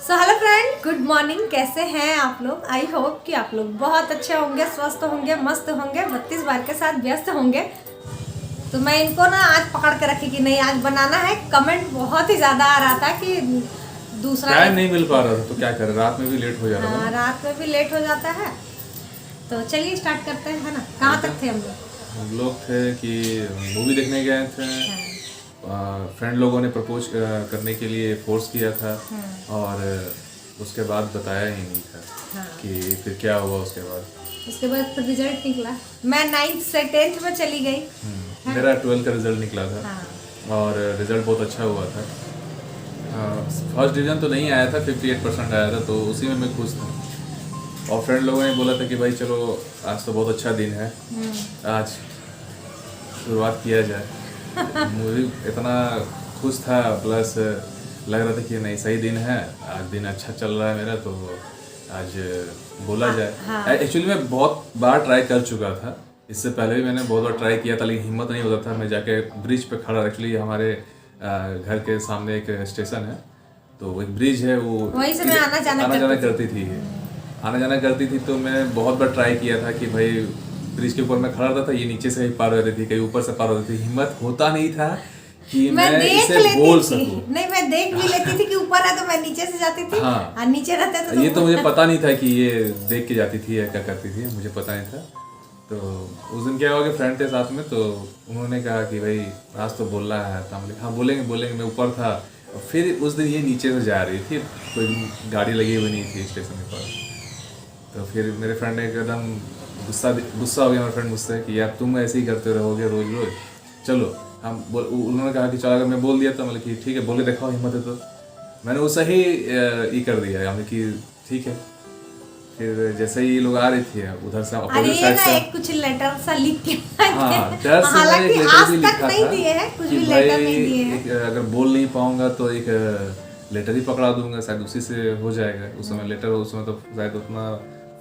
So hello friend, good morning. कैसे हैं आप लोग? आई होप कि आप लोग बहुत अच्छे होंगे, स्वस्थ होंगे, मस्त होंगे, 32 बार के साथ व्यस्त होंगे। तो मैं इनको ना आज पकड़ के रखी कि नहीं आज बनाना है। कमेंट बहुत ही ज़्यादा आ रहा था कि दूसरा टाइम नहीं मिल पा रहा था तो क्या करें, रात में भी लेट हो जा रहा था। रात में भी लेट हो जाता है। तो चलिए स्टार्ट करते हैं, है ना। कहाँ तक थे हम लोग? हम लोग थे कि मूवी देखने गए थे। फ्रेंड लोगों ने प्रपोज करने के लिए फोर्स किया था और उसके बाद बताया ही नहीं था कि फिर क्या हुआ उसके बाद फिर रिजल्ट निकला। मैं 9th से 10th में चली गई। मेरा 12th का रिजल्ट निकला था और रिजल्ट बहुत अच्छा हुआ था। फर्स्ट डिवीजन तो नहीं आया था, 58% आया था, तो उसी में मैं खुश था। और फ्रेंड लोगों ने बोला था कि भाई चलो आज तो बहुत अच्छा दिन है, आज शुरुआत किया जाए। मुझे इतना खुश था, प्लस लग रहा था कि नहीं सही दिन है, आज दिन अच्छा चल रहा है मेरा, तो आज बोला जाए। एक्चुअली मैं बहुत बार ट्राई कर चुका था, इससे पहले भी मैंने बहुत बार ट्राई किया था, लेकिन हिम्मत नहीं होता था। मैं जाके ब्रिज पे खड़ा, एक्चुअली हमारे घर के सामने एक स्टेशन है, तो एक ब्रिज है, वो वहीं से मैं आना जाना करती थी। तो मैं बहुत बार ट्राई किया था कि भाई ब्रिज के ऊपर मैं खड़ा रहता था, ये नीचे से ही पार हो रही थी, कहीं ऊपर से पार हो रही थी। हिम्मत होता नहीं था कि मैं इसे बोल सकूं। नहीं, मैं देख भी लेती थी कि ऊपर है तो मैं नीचे से जाती थी। और नीचे रहते तो ये तो मुझे पता नहीं था कि ये देख के जाती थी या क्या करती थी, मुझे पता नहीं था। तो उस दिन क्या हुआ कि फ्रेंड थे साथ में, तो उन्होंने कहा कि भाई आज तो बोलना है, तो हम बोले हाँ बोलेंगे। मैं ऊपर था, फिर उस दिन ये नीचे से जा रही थी, कोई गाड़ी लगी हुई नहीं थी स्टेशन के पास। तो फिर मेरे फ्रेंड ने एकदम गुस्सा हो गया मेरा फ्रेंड मुझसे कि यार तुम ऐसे ही करते रहोगे रोज रोज, चलो उन्होंने कहा कि चलो अगर मैं बोल दिया तो मतलब कि ठीक है, बोल के दिखाओ हिम्मत है तो। मैंने वो सही ये कर दिया, यानी कि ठीक है। फिर जैसे ही लोग आ रही थी उधर से अपोजिट साइड से कुछ लेटर सा लिख के डर से मैंने एक लेटर भी लिखा नहीं था दिए हैं, कुछ कि भी भाई लेटर नहीं दिए हैं। अगर बोल नहीं पाऊंगा तो एक लेटर ही पकड़ा दूंगा, शायद उसी से हो जाएगा। उस समय लेटर, उस समय तो शायद उतना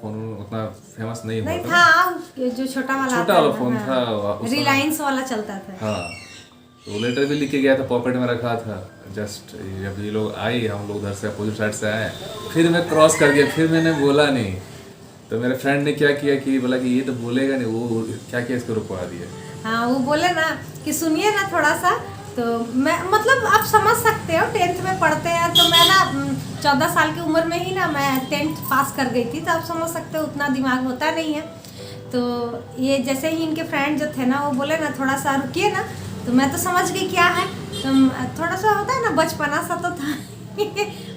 फोन उतना फेमस नहीं हुआ था। जो छोटा वाला फोन था, रिलायंस वाला चलता था। हाँ, तो लेटर भी लिख के गया था, पॉकेट में रखा था। जस्ट जब ये लोग आए, हम लोग उधर से अपोजिट साइड से आए, फिर मैं क्रॉस कर गया, फिर मैंने बोला नहीं। तो मेरे फ्रेंड ने क्या किया कि बोला कि ये तो बोलेगा नहीं, वो क्या किया, इसको रुकवा दिया। हाँ, वो बोले ना कि सुनिए ना थोड़ा सा। तो मैं मतलब आप समझ सकते हो, 10th में पढ़ते हैं तो मैं ना 14 साल की उम्र में ही ना मैं 10th पास कर गई थी, तो आप समझ सकते हो उतना दिमाग होता नहीं है। तो ये जैसे ही इनके फ्रेंड जो थे ना वो बोले ना थोड़ा सा रुकिए ना, तो मैं तो समझ गई क्या है। तो थोड़ा सा होता है ना बचपना सा तो था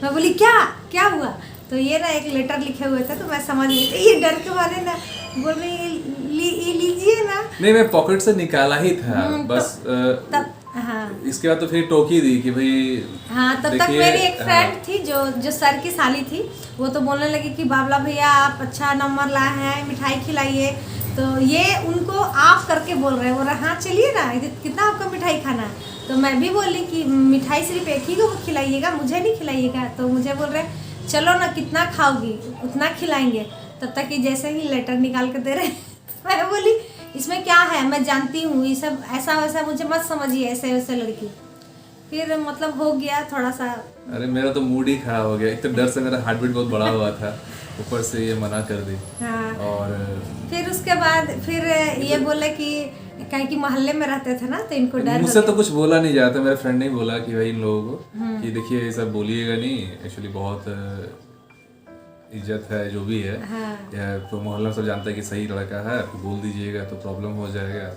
मैं बोली क्या हुआ। तो ये ना एक लेटर लिखे हुए थे, तो मैं समझ गई थी। ये डर के मारे ना बोल रही लीजिए ना। नहीं, मैं पॉकेट से निकाला ही था बस। इसके बाद तो फिर टोकी दी कि भाई तब तक मेरी एक फ्रेंड थी जो सर की साली थी, वो तो बोलने लगी कि बाबला भैया आप अच्छा नंबर लाए हैं, मिठाई खिलाइए। तो ये उनको आप करके बोल रहे हैं, बोल रहे हाँ चलिए ना, कितना आपका मिठाई खाना है। तो मैं भी बोली कि मिठाई सिर्फ एक ही को खिलाइएगा, मुझे नहीं खिलाइएगा। तो मुझे बोल रहे चलो ना, कितना खाओगी उतना खिलाएंगे। तब तक कि जैसे ही लेटर निकाल के दे रहे मैं बोली इसमें क्या है, मैं जानती हूँ ये सब ऐसा वैसा, मुझे मत समझिए ऐसे वैसे लड़की। फिर मतलब हो गया थोड़ा सा। अरे मेरा तो मूड ही खराब हो गया, एक तो डर से मेरा हार्ट बीट बहुत बड़ा हुआ था, ऊपर से ये मना कर दी। और फिर उसके बाद फिर ये बोले कि कहीं की मोहल्ले में रहते थे ना, तो इनको डर। मुझसे तो कुछ बोला नहीं जाता, मेरे फ्रेंड ने बोला कि भाई इन लोगों को कि देखिए ये सब बोलिएगा नहीं, एक्चुअली बहुत इज्जत है जो भी है। तो मोहल्ला सब जानता है कि सही लड़का है, बोल दीजिएगा तो प्रॉब्लम हो जाएगा।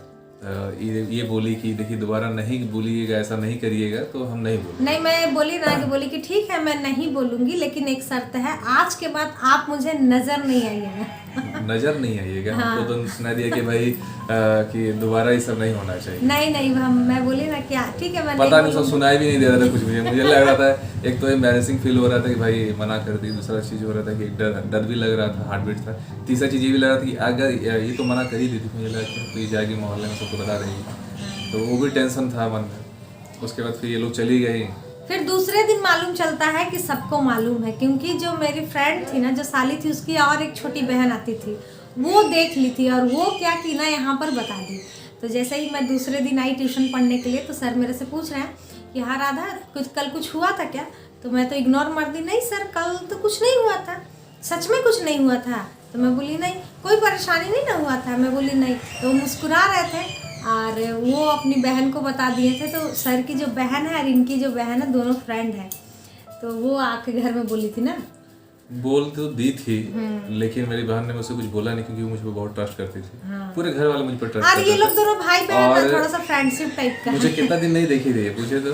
ये बोली कि देखिए दोबारा नहीं बोलिएगा, ऐसा नहीं करिएगा, तो हम नहीं बोलेंगे। नहीं, मैं बोली ना कि बोली कि ठीक है मैं नहीं बोलूंगी, लेकिन एक शर्त है, आज के बाद आप मुझे नजर नहीं आइएगा। नजर नहीं आइएगा। हमको तो सुना दिया कि भाई कि दोबारा ये सब नहीं होना चाहिए। नहीं मैं बोली ना कि ठीक है मैं पता नहीं, सब सुनाई भी नहीं दे रहा था कुछ भी। मुझे लग रहा था, एक तो एम्बैरेसिंग फील हो रहा था कि भाई मना कर दी, दूसरा चीज़ हो रहा था कि डर भी लग रहा था, हार्ट बीट था, तीसरा चीज़ ये भी लग रहा था कि अगर ये तो मना कर ही दी थी, मुझे लगा कि तो ये जाएगी मोहल्ले में सबको बता रही, तो वो भी टेंशन था मन में। उसके बाद फिर ये लोग चली गई। फिर दूसरे दिन मालूम चलता है कि सबको मालूम है, क्योंकि जो मेरी फ्रेंड थी ना, जो साली थी, उसकी और एक छोटी बहन आती थी, वो देख ली थी और वो क्या की ना यहाँ पर बता दी। तो जैसे ही मैं दूसरे दिन आई ट्यूशन पढ़ने के लिए, तो सर मेरे से पूछ रहे हैं कि हाँ राधा कल कुछ हुआ था क्या। तो मैं तो इग्नोर मार दी, नहीं सर कल तो कुछ नहीं हुआ था, सच में कुछ नहीं हुआ था। तो मैं बोली नहीं, कोई परेशानी नहीं ना हुआ था। मैं बोली नहीं। तो मुस्कुरा रहे थे और वो अपनी बहन को बता दिए थे। तो सर की जो बहन है और इनकी जो बहन है दोनों फ्रेंड है, तो वो आके घर में बोली थी ना। बोल तो दी थी, लेकिन मेरी बहन ने मुझसे कुछ बोला नहीं क्योंकि वो मुझ पर बहुत ट्रस्ट करती थी। पूरे घर वाले मुझ पर ट्रस्ट और करते ये लोग थे। दोनों भाई बहन ना, थोड़ा सा फ्रेंडशिप टाइप का मुझे कितना दिन नहीं देखी थी पूछे तो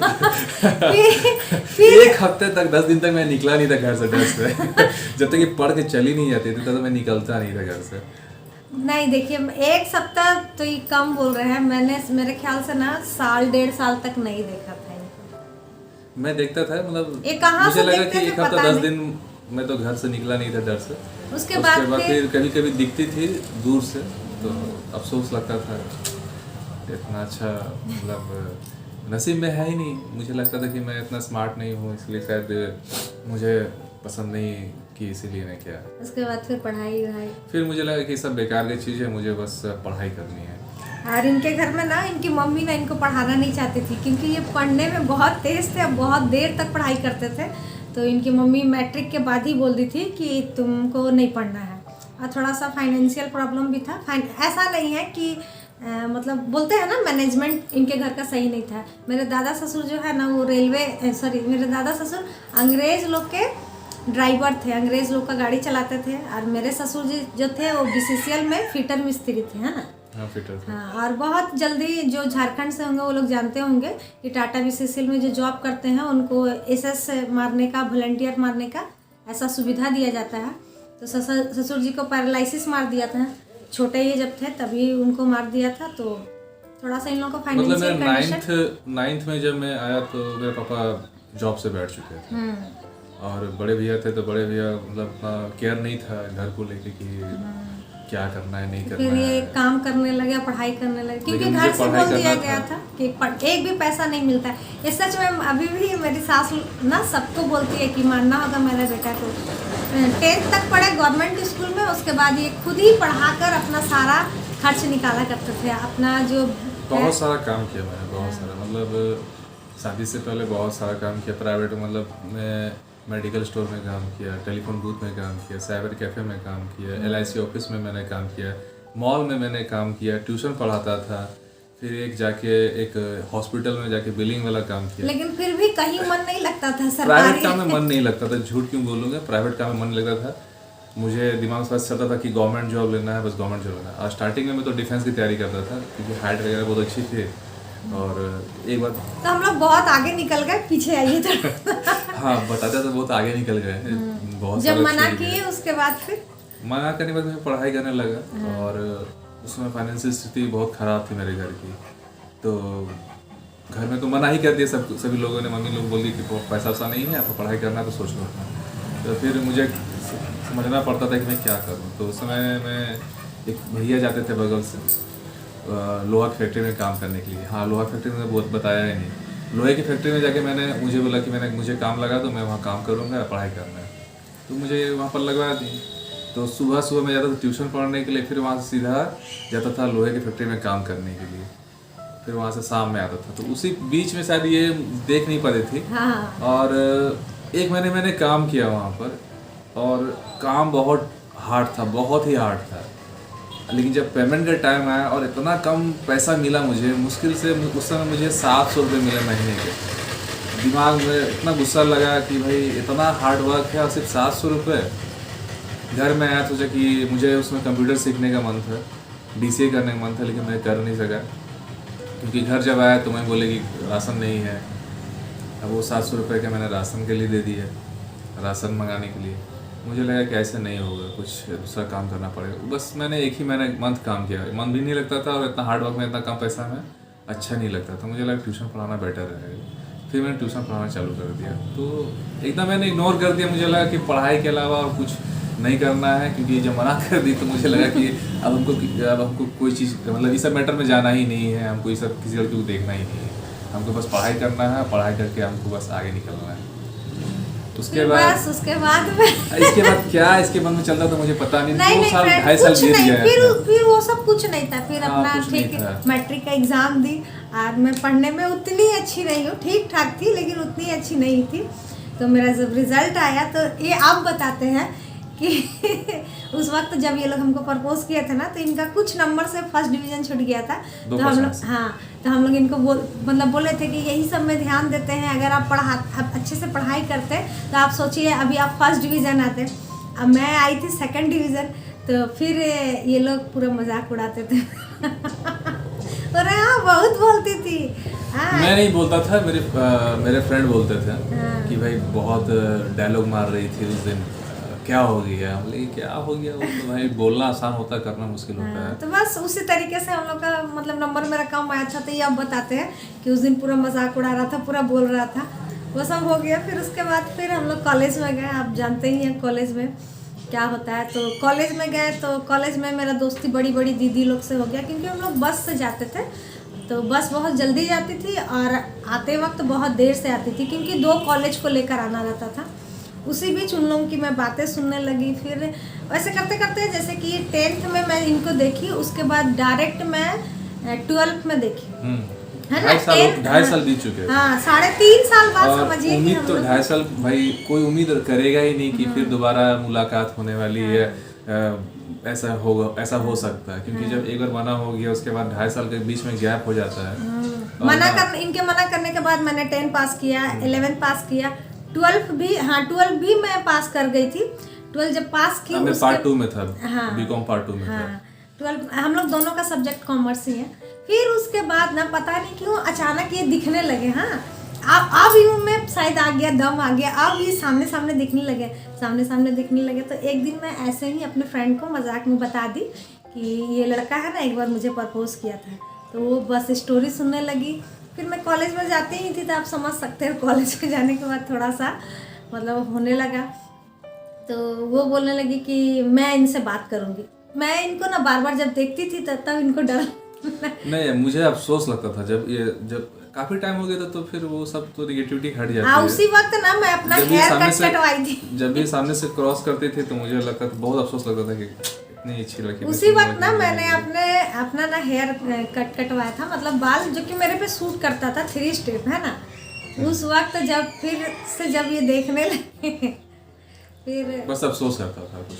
फिर 1 हफ्ते तक 10 दिन तक मैं निकला नहीं था घर से डर से जब तक ये पढ़ के चली नहीं जाती थी तब तक मैं निकलता नहीं था घर से। नहीं देखिए, 1 सप्ताह तो ये कम बोल रहे हैं, मैंने मेरे ख्याल से ना 1.5 साल तक नहीं देखा था इनको। मैं देखता था, मतलब ये कहाँ मुझे से लगा देखते कि थे 1 हफ्ता पता 10 नहीं। दिन मैं तो घर से निकला नहीं था डर से। उसके बाद फिर कभी कभी दिखती थी दूर से तो अफसोस लगता था, इतना अच्छा मतलब नसीब में है ही नहीं। मुझे लगता था कि मैं इतना स्मार्ट नहीं हूँ, इसलिए शायद मुझे पसंद नहीं कि इसीलिए मैं किया। उसके बाद फिर पढ़ाई वढ़ाई, फिर मुझे लगा कि सब बेकार की चीज़ है, मुझे बस पढ़ाई करनी है। और इनके घर में ना इनकी मम्मी ना इनको पढ़ाना नहीं चाहती थी क्योंकि ये पढ़ने में बहुत तेज थे और बहुत देर तक पढ़ाई करते थे। तो इनकी मम्मी मैट्रिक के बाद ही बोल दी थी कि तुमको नहीं पढ़ना है। और थोड़ा सा फाइनेंशियल प्रॉब्लम भी था। ऐसा नहीं है कि मतलब बोलते हैं ना मैनेजमेंट इनके घर का सही नहीं था। मेरे दादा ससुर जो है ना वो मेरे दादा ससुर अंग्रेज लोग के ड्राइवर थे, अंग्रेज लोग का गाड़ी चलाते थे। और मेरे ससुर जी जो थे वो BCCL में फिटर मिस्त्री थे, है ना। हाँ, फिटर थे। हाँ, और बहुत जल्दी जो झारखंड से होंगे वो लोग जानते होंगे कि टाटा BCCL में जो जॉब करते हैं उनको SS मारने का, वॉलंटियर मारने का ऐसा सुविधा दिया जाता है। तो ससुर जी को पैरालिसिस मार दिया था, छोटे ही जब थे तभी उनको मार दिया था। तो थोड़ा सा इन लोगों का मतलब फाइनेंशियल मेरा कंडीशन। 9th में जब मैं आया तो मेरे पापा जॉब से बैठ चुके थे और बड़े भैया थे। तो बड़े भैया मतलब केयर नहीं था घर को लेके कि क्या करना है नहीं करना फिर ये है। काम करने लगे, पढ़ाई करने लगे क्योंकि लेकिन घर मुझे से पढ़ाई बोल दिया करना गया था कि एक भी पैसा नहीं मिलता है। ये सच में अभी भी मेरी सास ना सबको बोलती है कि मानना होगा मेरे बेटा को। 10th तक पढ़े गवर्नमेंट स्कूल में, उसके बाद ये खुद ही पढ़ाकर अपना सारा खर्च निकाला करते थे। अपना जो बहुत सारा काम किया मैंने, बहुत सारा, मतलब शादी से पहले बहुत सारा काम किया प्राइवेट। मतलब मैं मेडिकल स्टोर में काम किया, टेलीफोन बूथ में काम किया, साइबर कैफ़े में काम किया, LIC ऑफिस में मैंने काम किया, मॉल में मैंने काम किया, ट्यूशन पढ़ाता था, फिर एक हॉस्पिटल में जाके बिलिंग वाला काम किया। लेकिन फिर भी कहीं मन नहीं लगता था सरकारी। प्राइवेट काम में मन नहीं लगता था, झूठ क्यों बोलूँगा, प्राइवेट काम में मन लगता था। मुझे दिमाग से चलता था कि गवर्नमेंट जॉब लेना है, बस गवर्नमेंट जॉब लेना है। और स्टार्टिंग में मैं तो डिफेंस की तैयारी करता था क्योंकि हाइट वगैरह बहुत अच्छी थी। और एक बार तो हम लोग बहुत आगे निकल गए, पीछे आइए तो हाँ बताते तो बहुत आगे निकल गए। बहुत जब सारा मना छूट गया। किए उसके बाद फिर मना करने के बाद मैं पढ़ाई करने लगा और उसमें फाइनेंशियल स्थिति बहुत ख़राब थी मेरे घर की। तो घर में तो मना ही कर दिया सभी लोगों ने। मम्मी लोग बोली कि पैसा वैसा नहीं है, आपको पढ़ाई करना है तो सोच लो। तो फिर मुझे समझना पड़ता था कि मैं क्या करूँ। तो उस समय मैं एक भैया जाते थे बगल से लोहा की फैक्ट्री में काम करने के लिए। हाँ, लोहा फैक्ट्री में बहुत बताया ही नहीं। लोहे की फैक्ट्री में जाके मुझे बोला कि मुझे काम लगा तो मैं वहाँ काम करूँगा, पढ़ाई करना है। तो मुझे वहाँ पर लगवा दी। तो सुबह मैं जाता था ट्यूशन पढ़ने के लिए, फिर वहाँ से सीधा जाता था लोहे की फैक्ट्री में काम करने के लिए, फिर वहाँ से शाम में आता था। तो उसी बीच में शायद ये देख नहीं पाती थी। हाँ। और 1 महीने मैंने काम किया वहाँ पर और काम बहुत हार्ड था, बहुत ही हार्ड था। लेकिन जब पेमेंट का टाइम आया और इतना कम पैसा मिला मुझे, मुश्किल से उस समय मुझे 700 रुपये मिले महीने के। दिमाग में इतना गुस्सा लगा कि भाई इतना हार्ड वर्क है और सिर्फ 700 रुपये। घर में आया सोचा कि मुझे उसमें कंप्यूटर सीखने का मन था, DCA करने का मन था, लेकिन मैं कर नहीं सका क्योंकि घर जब आया तो मैं बोले कि राशन नहीं है। अब वो 700 रुपये का मैंने राशन के लिए दे दिया, राशन मंगाने के लिए। मुझे लगा कि ऐसे नहीं होगा, कुछ दूसरा काम करना पड़ेगा। बस मैंने 1 ही महीने मंथ काम किया, मन भी नहीं लगता था और इतना हार्ड वर्क में इतना कम पैसा में अच्छा नहीं लगता था। मुझे लगा ट्यूशन पढ़ाना बेटर रहेगा, फिर मैंने ट्यूशन पढ़ाना चालू कर दिया। तो एकदम मैंने इग्नोर कर दिया। मुझे लगा कि पढ़ाई के अलावा और कुछ नहीं करना है, क्योंकि जब मना कर दी तो मुझे लगा कि अब हमको कोई चीज़, मतलब इस सब मैटर में जाना ही नहीं है, हमको ये सब किसी लड़की को देखना ही नहीं है, हमको बस पढ़ाई करना है, पढ़ाई करके हमको बस आगे निकलना है। उसके बाद उसके बाद में इसके बाद क्या इसके बाद में चलता था मुझे पता नहीं। 2 साल फ्रेंड, 2.5 साल कुछ बीत नहीं, गया। फिर वो सब कुछ नहीं था। फिर हाँ, अपना कुछ नहीं ठीक था। मैट्रिक का एग्जाम दी और मैं पढ़ने में उतनी अच्छी नहीं हूँ, ठीक ठाक थी लेकिन उतनी अच्छी नहीं थी। तो मेरा जब रिजल्ट आया तो ये आप बताते हैं कि उस वक्त जब ये लोग हमको प्रपोज किए थे ना, तो इनका कुछ नंबर से फर्स्ट डिवीजन छूट गया था। तो हम लोग तो हम लोग इनको बोले थे कि यही सब में ध्यान देते हैं, अगर आप अच्छे से पढ़ाई करते तो आप सोचिए अभी आप फर्स्ट डिवीज़न आते। अब मैं आई थी सेकंड डिवीज़न, तो फिर ये लोग पूरा मजाक उड़ाते थे और हाँ बहुत बोलती थी। मैं नहीं बोलता था, मेरे फ्रेंड बोलते थे कि भाई बहुत डायलॉग मार रही थी उस दिन, क्या हो गया? बोले क्या हो गया? वो तो भाई बोलना आसान होता है, करना मुश्किल होता है। तो बस उसी तरीके से हम लोग का मतलब नंबर मेरा कम आया था। तो ये अब बताते हैं कि उस दिन पूरा मजाक उड़ा रहा था, पूरा बोल रहा था, वो सब हो गया। फिर उसके बाद फिर हम लोग कॉलेज में गए। आप जानते ही हैं कॉलेज में क्या होता है। तो कॉलेज में गए तो कॉलेज में मेरा दोस्ती बड़ी बड़ी दीदी लोग से हो गया, क्योंकि हम लोग बस से जाते थे। तो बस बहुत जल्दी जाती थी और आते वक्त बहुत देर से आती थी, क्योंकि 2 कॉलेज को लेकर आना रहता था। उसी बीच उन लोगों की मैं बातें सुनने लगी। फिर वैसे करते करते जैसे कि 10th में मैं इनको देखी, उसके बाद डायरेक्ट मैं 12th में देखी, है ना। 2.5 साल बीत चुके हैं। हाँ 3.5 साल बाद समझिए। उम्मीद तो 2.5 साल भाई कोई उम्मीद करेगा ही नहीं कि फिर दोबारा मुलाकात होने वाली है, ऐसा हो सकता है, क्योंकि जब एक बार मना हो गया उसके बाद 2.5 साल के बीच में गैप हो जाता है। इनके मना करने के बाद मैंने 10 पास किया, 11 पास किया, 12 भी मैं पास कर गई थी। 12 जब पास की, मैं पार्ट 2 में था, बीकॉम पार्ट 2 में था। 12 हम लोग दोनों का सब्जेक्ट कॉमर्स ही है। फिर उसके बाद ना पता नहीं क्यों अचानक ये दिखने लगे। अब यूँ में शायद आ गया, दम आ गया, अब ये सामने सामने दिखने लगे। तो एक दिन मैं ऐसे ही अपने फ्रेंड को मजाक में बता दी कि ये लड़का है ना, एक बार मुझे प्रपोज किया था। तो वो बस स्टोरी सुनने लगी। फिर मैं कॉलेज में जाती ही थी, तो आप समझ सकते हो कॉलेज में जाने के बाद थोड़ा सा मतलब होने लगा। तो वो बोलने लगी कि मैं इनसे बात करूँगी। मैं इनको ना बार बार जब देखती थी तब इनको डर नहीं, मुझे अफसोस लगता था जब काफी टाइम हो गया था, तो फिर वो सब तो निगेटिविटी हट जाती है। उसी वक्त ना मैं अपना हेयर कटवाई थी। जब भी सामने से क्रॉस करते थे तो मुझे लगता था, बहुत अफसोस लगता था कि इतनी अच्छी लड़की। उसी वक्त ना मैंने अपना ना हेयर कटवाया था, मतलब बाल जो कि मेरे पे सूट करता था, 3 स्टेप, है ना। उस वक्त जब ये देखने लगे फिर बस अफसोस करता था कुछ।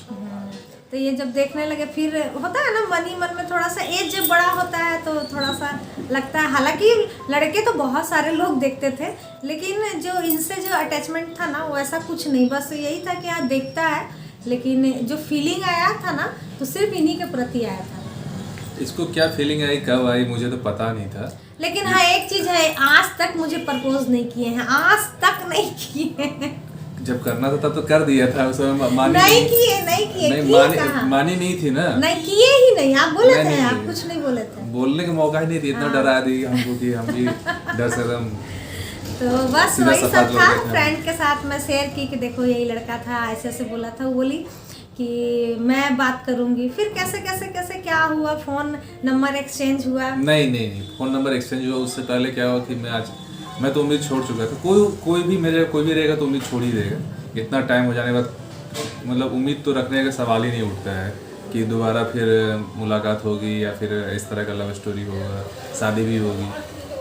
तो ये जब देखने लगे, फिर होता है ना मन में थोड़ा सा, एज जब बड़ा होता है तो थोड़ा सा लगता है। हालांकि लड़के तो बहुत सारे लोग देखते थे, लेकिन जो इनसे जो अटैचमेंट था ना, वो ऐसा कुछ नहीं। बस यही था कि हाँ देखता है, लेकिन जो फीलिंग आया था ना, तो सिर्फ इन्हीं के प्रति आया था। इसको क्या फीलिंग आई, कब आई, मुझे तो पता नहीं था। लेकिन हाँ एक चीज है, आज तक मुझे प्रपोज नहीं किए हैं, आज तक नहीं किए हैं। जब करना था तब तो कर दिया था, उस समय मानी नहीं किए, मानी नहीं थी ना। नहीं किए ही नहीं। आप बोले थे, आप कुछ नहीं बोले थे, बोलने का मौका ही नहीं दिया। इतना डरा दी हमको कि हम भी डर से एकदम। तो बस वही सब था। फ्रेंड के साथ मैं शेयर की कि देखो यही लड़का था, ऐसे ऐसे बोला था। वो बोली कि मैं बात करूंगी। फिर कैसे क्या हुआ, फोन नंबर एक्सचेंज हुआ? नहीं, फोन नंबर एक्सचेंज हुआ। उससे पहले क्या हुआ कि मैं तो उम्मीद छोड़ चुका था। कोई भी रहेगा तो उम्मीद छोड़ ही देगा। इतना टाइम हो जाने के बाद मतलब उम्मीद तो रखने का सवाल ही नहीं उठता है कि दोबारा फिर मुलाकात होगी या फिर इस तरह का लव स्टोरी होगा, शादी भी होगी।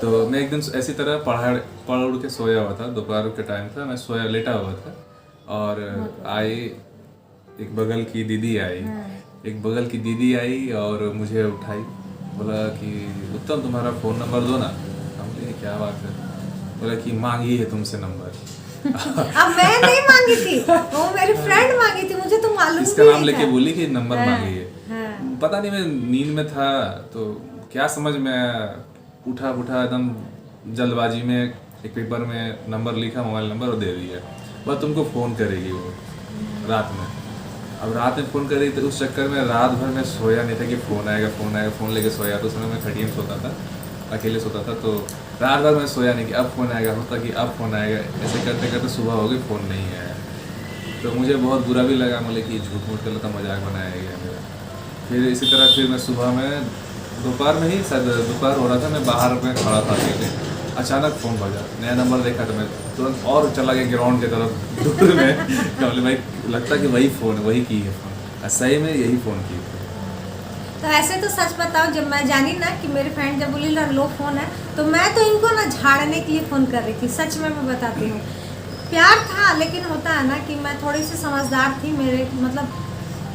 तो मैं एक दिन ऐसी तरह पढ़ उड़ के सोया हुआ था, दोपहर के टाइम था, मैं लेटा हुआ था और एक बगल की दीदी आई और मुझे उठाई, बोला कि उत्तम तुम्हारा फ़ोन नंबर दो ना। हम बोले क्या बात है? बोला कि मांगी है तुमसे नंबर। अब मैं नहीं मांगी थी, वो मेरी फ्रेंड मांगी थी, मुझे तो मालूम इसका नाम लेके बोली कि नंबर मांगी है। पता नहीं, मैं नींद में था तो क्या समझ में उठा एकदम जल्दबाजी में एक पेपर में नंबर लिखा, मोबाइल नंबर, और दे दिया। बस तुमको फ़ोन करेगी वो रात में। अब रात में फ़ोन कर रही थी, उस चक्कर में रात भर मैं सोया नहीं था कि फ़ोन आएगा। फ़ोन लेके सोया। तो उस समय मैं खटिया में सोता था, अकेले सोता था। तो रात भर मैं सोया नहीं कि अब फ़ोन आएगा, होता कि अब फ़ोन आएगा। ऐसे करते करते सुबह हो गई, फ़ोन नहीं आया। तो मुझे बहुत बुरा भी लगा, बोले कि झूठ मूठ कर लेता, मजाक बनाया गया मेरा। फिर इसी तरह फिर मैं सुबह में दोपहर में ही, शायद दोपहर हो रहा था, मैं बाहर में खड़ा था अकेले। अचानक फ़ोन बजा, नया नंबर देखा तो मैं तुरंत और चला गया ग्राउंड की तरफ दूर में। बोले भाई लगता कि वही फ़ोन है, वही की है फ़ोन। सही में यही फ़ोन की। तो ऐसे तो सच बताओ, जब मैं जानी ना कि मेरी फ्रेंड जब बोली लो फ़ोन है, तो मैं तो इनको ना झाड़ने के लिए फ़ोन कर रही थी। सच में मैं बताती हूँ, प्यार था, लेकिन होता है ना कि मैं थोड़ी सी समझदार थी, मेरे मतलब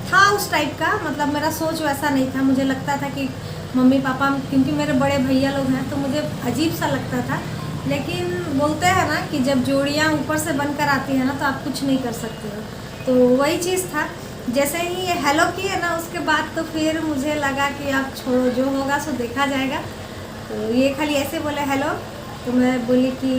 था उस टाइप का, मतलब मेरा सोच वैसा नहीं था। मुझे लगता था कि मम्मी पापा, क्योंकि मेरे बड़े भैया लोग हैं तो मुझे अजीब सा लगता था। लेकिन बोलते हैं ना कि जब जोड़ियाँ ऊपर से बनकर आती है ना तो आप कुछ नहीं कर सकते हो, तो वही चीज़ था। जैसे ही ये हेलो किए ना उसके बाद तो फिर मुझे लगा कि अब छोड़ो, जो होगा सो देखा जाएगा। तो ये खाली ऐसे बोले हेलो, तो मैं बोली कि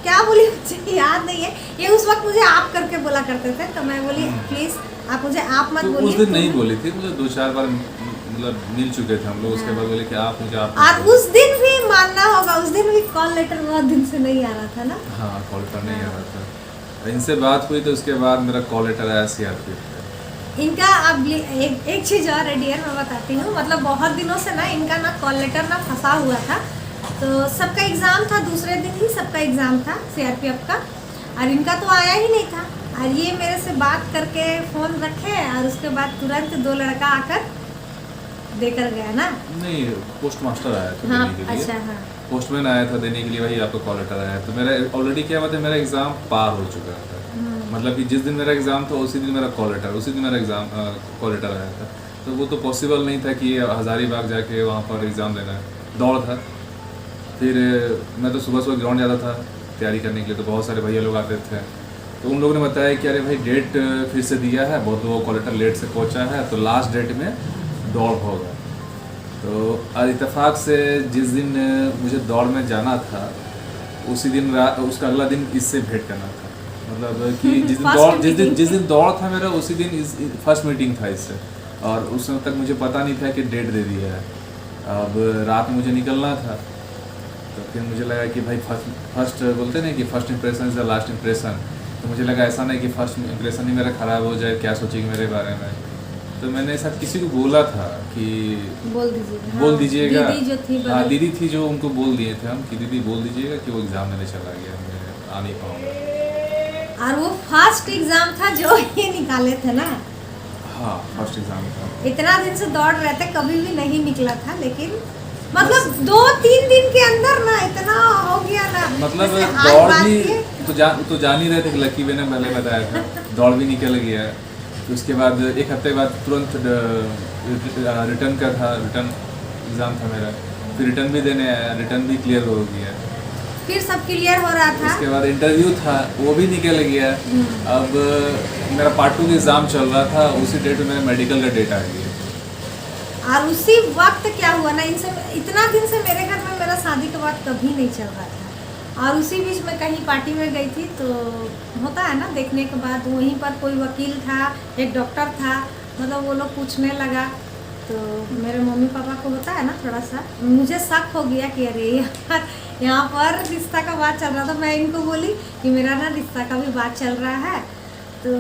क्या बोली मुझे याद नहीं है, ये उस वक्त मुझे आप करके बोला करते थे, तो मैं बोली प्लीज़ आप मुझे आप मत तो बोलिए। उस दिन नहीं बोली थी, मतलब 2-4 बार मतलब मिल चुके थे हम लोग, उसके बाद बोले कि आप मुझे आप। और उस दिन भी मानना होगा, उस दिन भी कॉल लेटर बहुत दिन से नहीं आ रहा था ना। हाँ, कॉल लेटर नहीं आ रहा था। इनसे बात हुई तो उसके बाद मेरा कॉल लेटर आया सीआरपीएफ का। इनका अब एक चीज़ और है डियर, मैं बताती हूँ। मतलब बहुत दिनों से ना इनका ना कॉल लेटर ना फंसा हुआ था, तो सबका एग्ज़ाम था, दूसरे दिन ही सबका एग्ज़ाम था सीआरपीएफ का, और इनका तो आया ही नहीं था। और ये मेरे से बात करके फ़ोन रखे और उसके बाद तुरंत 2 लड़का आकर देकर गया ना। नहीं, पोस्ट मास्टर आया था हाँ, देने के लिए। अच्छा हाँ। पोस्टमैन आया था देने के लिए, वही आपको कॉल लेटर आया। तो मेरा ऑलरेडी क्या बात है, मेरा एग्ज़ाम पार हो चुका था। मतलब कि जिस दिन मेरा एग्ज़ाम था उसी दिन मेरा कॉल लेटर, उसी दिन मेरा एग्ज़ाम कॉल लेटर आया था। तो वो तो पॉसिबल नहीं था कि हज़ारीबाग जाके वहाँ पर एग्ज़ाम देना है, दौड़ था। फिर मैं तो सुबह सुबह ग्राउंड जाता था तैयारी करने के लिए, तो बहुत सारे भैया लोग आते थे। तो उन लोगों ने बताया कि अरे भाई डेट फिर से दिया है, बहुत लोगों को कॉल लेटर लेट से पहुँचा है, तो लास्ट डेट में दौड़ होगा। तो इत्तेफाक से जिस दिन मुझे दौड़ में जाना था उसी दिन उसका अगला दिन इससे भेंट करना था। मतलब कि जिस दिन दौड़ था मेरा उसी दिन फर्स्ट मीटिंग था इससे, और उस समय तक मुझे पता नहीं था कि डेट दे दिया है। अब रात में मुझे निकलना था, तो फिर मुझे लगा कि भाई फर्स्ट बोलते नहीं कि first impression is the last impression. तो मुझे लगा ऐसा नहीं कि फर्स्ट इंप्रेशन ही मेरा ख़राब हो जाए, क्या सोचेगी मेरे बारे में। तो मैंने ऐसा किसी को बोला था कि बोल दीजिएगा। दीदी जो थी, हाँ दीदी थी, जो उनको बोल दिए थे हम कि दीदी बोल दीजिएगा कि वो एग्ज़ाम देने चला गया, मैं आ नहीं पाऊँगा। और वो फर्स्ट एग्ज़ाम था जो ये निकाले थे ना। हाँ, फर्स्ट एग्ज़ाम था। इतना दिन से दौड़ रहे थे, कभी भी नहीं निकला था, लेकिन मतलब 2-3 दिन के अंदर ना इतना हो गया ना। मतलब जैसे आज दौड़ बात भी की- तो जान ही रहे थे कि लकी ने पहले बताया था, दौड़ भी निकल गया। तो उसके बाद 1 हफ्ते बाद तुरंत रिटर्न का था, रिटर्न एग्ज़ाम था मेरा। फिर रिटर्न भी देने आया, रिटर्न भी क्लियर हो गया। फिर सब क्लियर हो रहा था। उसके बाद इंटरव्यू था, वो भी निकल गया। अब मेरा पार्ट 2 का एग्ज़ाम चल रहा था, उसी डेट में मेरा मेडिकल का डेट आ गया। और उसी वक्त क्या हुआ ना, इनसे इतना दिन से मेरे घर में मेरा शादी के बाद कभी नहीं चल रहा था, और उसी बीच में कहीं पार्टी में गई थी, तो होता है ना देखने के बाद वहीं पर कोई वकील था, एक डॉक्टर था, मतलब वो लोग पूछने लगा। तो मेरे मम्मी पापा को होता है ना थोड़ा सा, मुझे शक हो गया कि अरे यार यहाँ पर रिश्ता का बात चल रहा था। मैं इनको बोली कि मेरा ना रिश्ता का भी बात चल रहा है। तो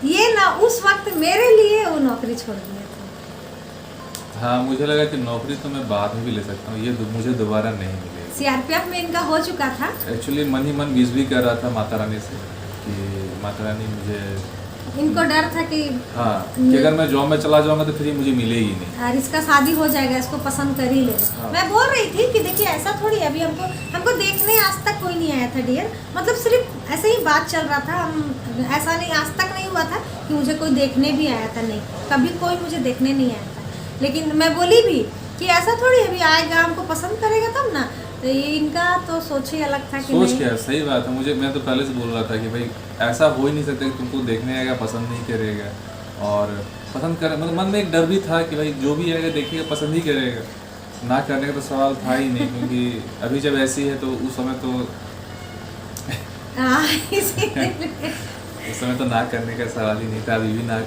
ये ना उस वक्त मेरे लिए वो नौकरी छोड़ दिए थे। हाँ, मुझे लगा कि नौकरी तो मैं बाद में भी ले सकता हूँ, ये मुझे दोबारा नहीं मिलेगी। सीआरपीएफ में इनका हो चुका था। एक्चुअली मन ही मन विश भी कर रहा था माता रानी से कि माता रानी मुझे, इनको डर था कि हाँ कि अगर मैं जॉब में चला जाऊंगा तो फिर ये मुझे मिलेगी नहीं, और इसका शादी हो जाएगा, इसको पसंद कर ही ले। हाँ। मैं बोल रही थी कि देखिए ऐसा थोड़ी है, अभी हमको देखने आज तक कोई नहीं आया था डियर, मतलब सिर्फ ऐसे ही बात चल रहा था। हम ऐसा नहीं, आज तक नहीं हुआ था कि मुझे कोई देखने भी आया था, नहीं, कभी कोई मुझे देखने नहीं आया था। लेकिन मैं बोली भी कि ऐसा थोड़ी अभी आएगा, हमको पसंद करेगा तब ना। तो ये इनका तो सोच ही अलग था कि सोच नहीं। क्या, सही बात है। मैं तो पहले से बोल रहा था कि भाई ऐसा हो ही नहीं सकता कि तुमको देखने आएगा पसंद नहीं करेगा, और पसंद कर, मतलब मन में एक डर भी था कि भाई जो भी आएगा देखेगा पसंद ही करेगा, ना करने का तो सवाल था ही नहीं। क्योंकि अभी जब ऐसी है तो उस समय तो उस समय तो ना करने का सवाल ही नहीं था।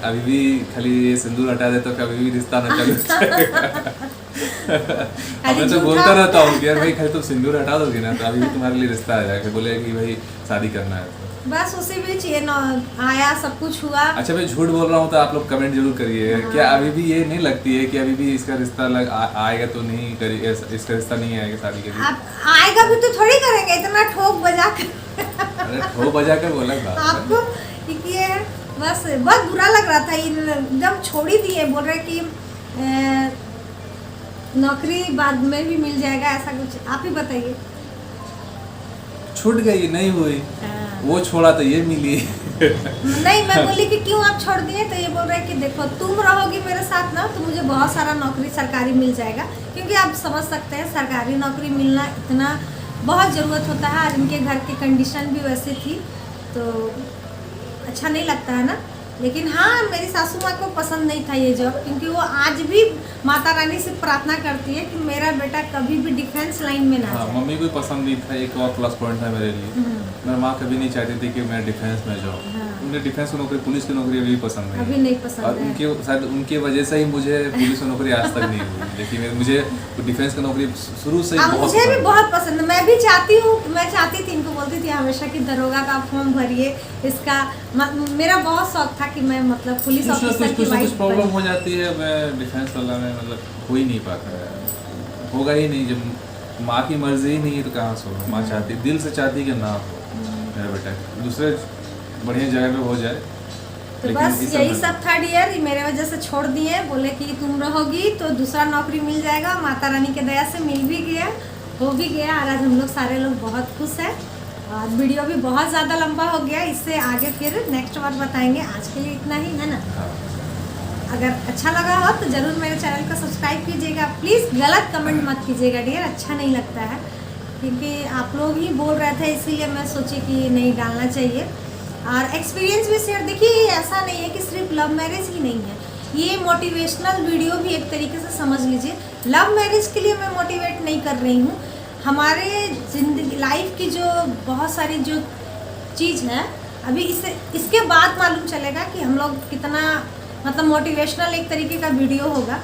अभी भी खाली ये सिंदूर हटा दे तो कभी भी रिश्ता ना चल जाएगा। मैं तो बोलता रहता हूँ कि यार भाई खाली तुम सिंदूर हटा दोगे ना तो अभी भी तुम्हारे लिए रिश्ता आ जाएगा, बोले कि भाई शादी करना है तो। बस उसी बीच ये आया, सब कुछ हुआ। अच्छा, मैं झूठ बोल रहा हूँ तो आप लोग कमेंट जरूर करिए। हाँ। क्या अभी भी ये नहीं लगती है कि अभी भी इसका रिश्ता आएगा तो नहीं करिए, इसका रिश्ता नहीं आएगा शादी के लिए? आएगा भी तो थोड़ी करेंगे, इतना ठोक बजा कर। अरे ठोक बजा कर बोला बात आपको ये बस बहुत बुरा लग रहा था, एकदम छोड़ ही दिए, बोल रहे कि नौकरी बाद में भी मिल जाएगा, ऐसा कुछ। आप ही बताइए। छूट गई, नहीं हुई, हाँ। वो छोड़ा तो ये मिली। नहीं, मैं बोली कि क्यों आप छोड़ दिए, तो ये बोल रहे कि देखो तुम रहोगी मेरे साथ ना तो मुझे बहुत सारा नौकरी सरकारी मिल जाएगा, क्योंकि आप समझ सकते हैं सरकारी नौकरी मिलना इतना बहुत ज़रूरत होता है। आज इनके घर की कंडीशन भी वैसे थी तो अच्छा नहीं लगता है ना। लेकिन हाँ, मेरी सासू माँ को पसंद नहीं था ये जॉब, क्योंकि वो आज भी माता रानी से प्रार्थना करती है कि मेरा बेटा कभी भी डिफेंस लाइन में ना जाए। मम्मी को पसंद नहीं था, एक और प्लस पॉइंट था मेरे लिए। मेरी माँ कभी नहीं चाहती थी कि मैं डिफेंस में जाऊँ। उन्हें डिफेंस की नौकरी, पुलिस की नौकरी अभी पसंद नहीं, अभी नहीं पसंद और उनके शायद उनके वजह से ही मुझे पुलिस की नौकरी आज तक नहीं हुई। लेकिन मुझे डिफेंस की नौकरी शुरू से ही मुझे भी बहुत पसंद है। मैं भी चाहती हूँ, मैं चाहती थी, इनको बोलती थी हमेशा कि दरोगा का फॉर्म भरिए, इसका मेरा बहुत शौक था कि मैं मतलब पुलिस ऑफिसर की वाइफ। कुछ प्रॉब्लम हो जाती है, मैं डिफेंस वाला में मतलब हो ही नहीं पाता है, होगा ही नहीं। जब माँ की मर्जी ही नहीं है तो कहाँ से होगा। माँ चाहती, दिल से चाहती कि ना हो मेरा बेटा दूसरे बढ़िया जगह पे हो जाए। तो बस यही सब था डियर, मेरे वजह से छोड़ दिए। बोले कि तुम रहोगी तो दूसरा नौकरी मिल जाएगा। माता रानी के दया से मिल भी गया, हो भी गया, और आज हम लोग सारे लोग बहुत खुश हैं। आज वीडियो भी बहुत ज़्यादा लंबा हो गया, इससे आगे फिर नेक्स्ट बार बताएंगे। आज के लिए इतना ही है ना। अगर अच्छा लगा हो तो ज़रूर मेरे चैनल को सब्सक्राइब कीजिएगा। प्लीज़ गलत कमेंट मत कीजिएगा डियर, अच्छा नहीं लगता है, क्योंकि आप लोग ही बोल रहे थे इसीलिए मैं सोची कि नहीं डालना चाहिए। और एक्सपीरियंस भी शेयर, देखिए ऐसा नहीं है कि सिर्फ लव मैरिज ही नहीं है, ये मोटिवेशनल वीडियो भी एक तरीके से समझ लीजिए। लव मैरिज के लिए मैं मोटिवेट नहीं कर रही हूँ, हमारे ज़िंदगी लाइफ की जो बहुत सारी जो चीज़ है अभी इसके बाद मालूम चलेगा कि हम लोग कितना मतलब मोटिवेशनल एक तरीके का वीडियो होगा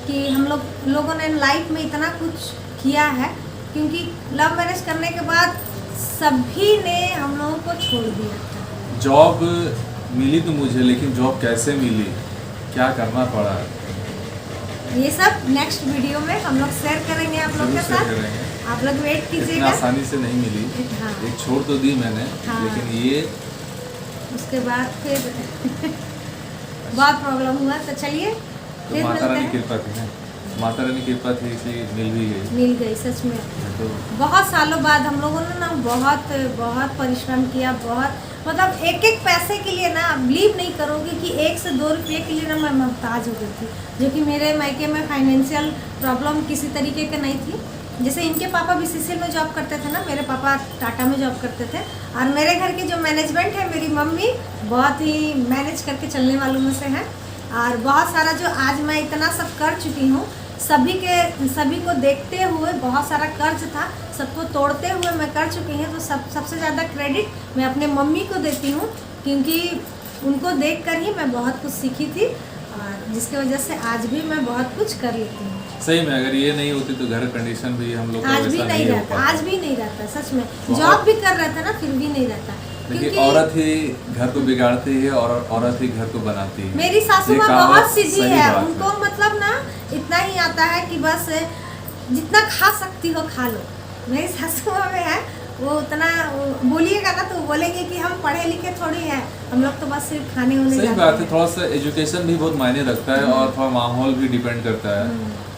कि हम लोगों ने लाइफ में इतना कुछ किया है। क्योंकि लव मैरिज करने के बाद सभी ने हम लोगों को छोड़ दिया था। जॉब मिली तो मुझे, लेकिन जॉब कैसे मिली, क्या करना पड़ा, ये सब नेक्स्ट वीडियो में हम लोग शेयर करेंगे आप लोग के साथ। आप लोग वेट कीजिएगा। आसानी से नहीं मिली। हाँ। एक छोड़ तो दी मैंने। हाँ। लेकिन ये उसके बाद फिर बहुत प्रॉब्लम हुआ। तो चलिए तो माता रानी कृपा थी ना, माता रानी कृपा थी इसलिए मिल गई सच में। तो बहुत सालों बाद हम लोगों ने ना बहुत परिश्रम किया, बहुत मतलब एक एक पैसे के लिए ना बिलीव नहीं करोगे कि 1 से 2 रुपये के लिए ना मैं मोहताज हो गई थी। जो कि मेरे मायके में फाइनेंशियल प्रॉब्लम किसी तरीके का नहीं थी। जैसे इनके पापा BCCL में जॉब करते थे ना, मेरे पापा टाटा में जॉब करते थे, और मेरे घर की जो मैनेजमेंट है, मेरी मम्मी बहुत ही मैनेज करके चलने वालों में से है। और बहुत सारा जो आज मैं इतना सब कर चुकी हूँ, सभी को देखते हुए बहुत सारा कर्ज था, सबको तोड़ते हुए मैं कर चुकी हूँ। तो सबसे ज़्यादा क्रेडिट मैं अपने मम्मी को देती हूँ, क्योंकि उनको देखकर ही मैं बहुत कुछ सीखी थी, और जिसकी वजह से आज भी मैं बहुत कुछ कर लेती हूँ। सही में अगर ये नहीं होती तो घर कंडीशन भी हम लोग आज भी नहीं रहता, सच में। जॉब भी कर रहा था ना, फिर भी नहीं रहता। क्योंकि औरत ही घर को बिगाड़ती है और औरत ही घर को बनाती है। मेरी सासू माँ बहुत सीधी है, उनको मतलब ना इतना ही आता है कि बस जितना खा सकती हो खा लो। मेरी सासू माँ में है वो उतना बोलिएगा ना तो बोलेंगे कि हम पढ़े लिखे थोड़ी है, हम लोग तो बस सिर्फ खाने होने। सही बात है, थोड़ा सा एजुकेशन भी बहुत मायने रखता है, और थोड़ा माहौल भी डिपेंड करता है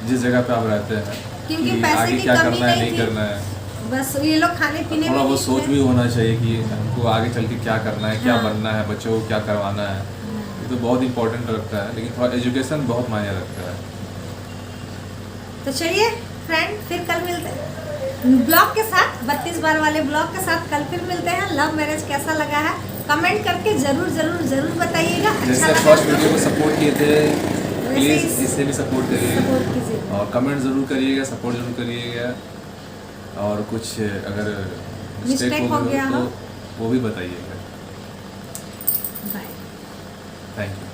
जिस जगह पे आप रहते हैं, क्योंकि पैसे आगे की क्या कमी करना है नहीं नहीं करना है। बस ये लोग खाने पीने थोड़ा में बहुत सोच भी होना चाहिए कि हमको आगे चल के क्या करना है, क्या बनना है, बच्चों को क्या करवाना है। ये तो बहुत इंपॉर्टेंट रखता है, लेकिन थोड़ा एजुकेशन बहुत मायने रखता है। तो चलिए फ्रेंड, फिर कल मिलते हैं ब्लॉग के साथ, 32 बार वाले ब्लॉग के साथ कल फिर मिलते हैं। लव मैरिज कैसा लगा है कमेंट करके जरूर बताइएगा। जैसे फर्स्ट वीडियो को सपोर्ट किए थे, प्लीज़ इसे भी सपोर्ट करिए और कमेंट ज़रूर करिएगा, सपोर्ट जरूर करिएगा। और कुछ अगर मिस्टेक हो गया तो वो भी बताइएगा। Bye, thank you.